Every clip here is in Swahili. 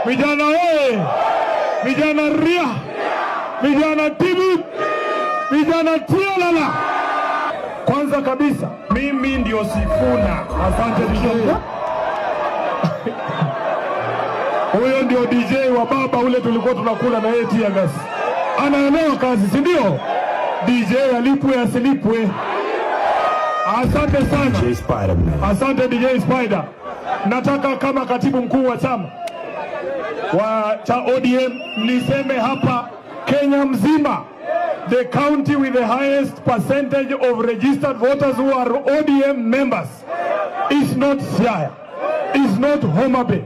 Vijana oye! Vijana ria! Vijana tibu! Vijana tialala! Kwanza kabisa, mimi ndio Sifuna. Asante DJ. Huyo ndio DJ wa baba ule tulikuwa tunakula na yeye tia gas. Anaelewa kazi, si ndio? DJ alipwe asilipwe. Asante sana. Asante DJ Spider. Nataka kama katibu mkuu wa chama cha ODM niseme hapa Kenya mzima, the county with the highest percentage of registered voters who are ODM members is not Siaya, is not Homa Bay,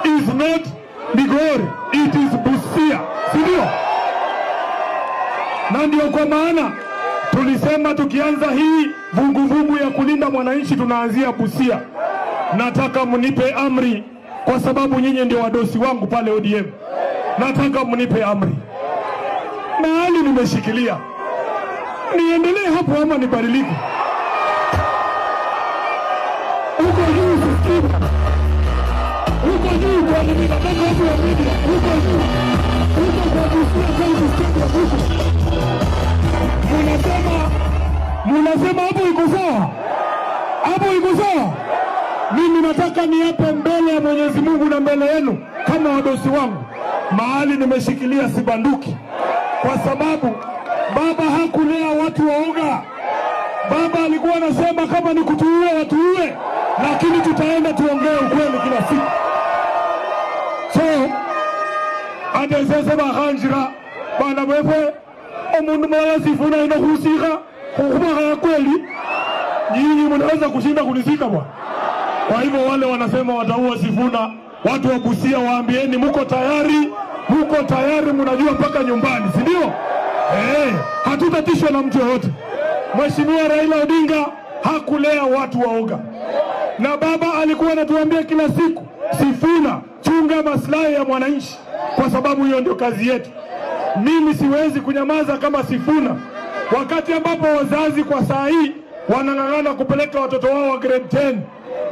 is not Migori, it is Busia, sindio? Na ndio kwa maana tulisema tukianza hii vuguvugu ya kulinda mwananchi tunaanzia Busia. Nataka mnipe amri kwa sababu nyinyi ndio wadosi wangu pale ODM. Nataka mnipe amri. Mahali nimeshikilia niendelee hapo ama nibadilike? Uko juu sikiba. Uko juu kwa nini nataka watu wa media. Uko juu. Uko kwa Busia kwa sikiba huko. Munasema hapo iko sawa? Hapo iko sawa? Mimi nataka niape mbele ya Mwenyezi Mungu na mbele yenu kama wadosi wangu, mahali nimeshikilia sibanduki, kwa sababu baba hakulea watu waoga. Baba alikuwa anasema kama ni kutuua watuue, lakini tutaenda tuongee ukweli kila siku. So ande sasa bahanjira bana wewe omundu mala Sifuna inahusiga kuhuma ya kweli, nyinyi mnaweza kushinda kunisika bwana. Kwa hivyo wale wanasema wataua Sifuna, watu wa Busia waambieni muko tayari, mnajua mpaka nyumbani, si ndio? Hatutatishwa na mtu yote. Mheshimiwa Raila Odinga hakulea watu waoga. Na baba alikuwa anatuambia kila siku, Sifuna, chunga maslahi ya mwananchi, kwa sababu hiyo ndio kazi yetu. Mimi siwezi kunyamaza kama Sifuna, wakati ambapo wazazi kwa saa hii wanang'ang'ana kupeleka watoto wao wa grade 10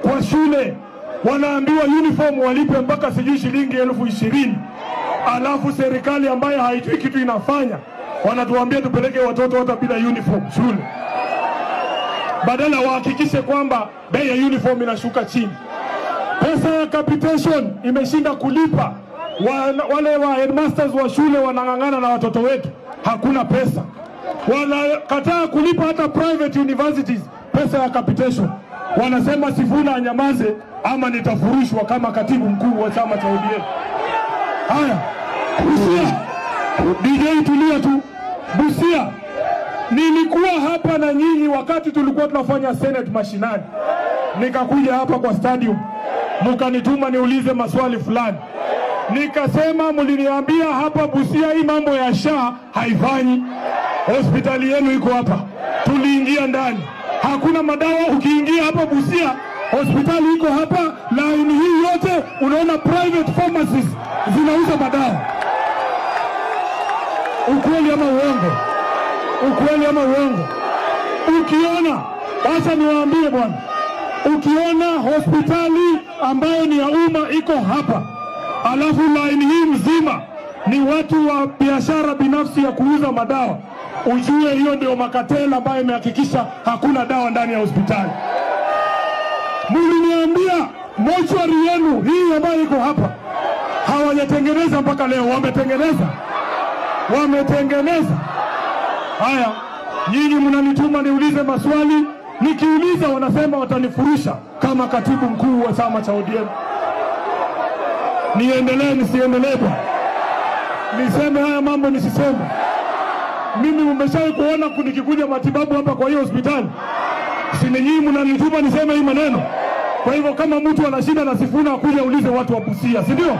kwa shule, wanaambiwa uniform walipe mpaka sijui shilingi 20,000. Alafu serikali ambayo haijui kitu inafanya wanatuambia tupeleke watoto hata bila uniform shule, badala wahakikishe kwamba bei ya uniform inashuka chini. Pesa ya capitation imeshinda kulipa. Wale wa headmasters wa shule wanang'ang'ana na watoto wetu, hakuna pesa. Wanakataa kulipa hata private universities pesa ya capitation. Wanasema Sifuna anyamaze ama nitafurushwa kama katibu mkuu wa chama cha ODM. Haya, Busia, DJ tulia tu. Busia, nilikuwa hapa na nyinyi wakati tulikuwa tunafanya Senate mashinani. Nikakuja hapa kwa stadium, mkanituma niulize maswali fulani. Nikasema mliniambia hapa Busia hii mambo ya SHA haifanyi. Hospitali yenu iko hapa. Tuliingia ndani, hakuna madawa. Ukiingia hapa Busia, hospitali iko hapa, line hii yote unaona private pharmacies zinauza madawa. Ukweli ama uongo? Ukweli ama uongo? Ukiona, acha niwaambie bwana, ukiona hospitali ambayo ni ya umma iko hapa, alafu line hii mzima ni watu wa biashara binafsi ya kuuza madawa, ujue hiyo ndio makatela ambayo imehakikisha hakuna dawa ndani ya hospitali. Mliniambia mochwari yenu hii ambayo iko hapa hawajatengeneza mpaka leo. Wametengeneza. Haya, nyinyi mnanituma niulize maswali, nikiuliza wanasema watanifurusha kama katibu mkuu wa chama cha ODM. Niendelee nisiendelee bwana? Niseme haya mambo nisiseme? Mimi mmeshawahi kuona nikikuja matibabu hapa kwa hiyo hospitali? Si nyinyi mnanituma niseme hii maneno? Kwa hivyo kama mtu anashinda na Sifuna akuja ulize watu wa Busia, si ndio?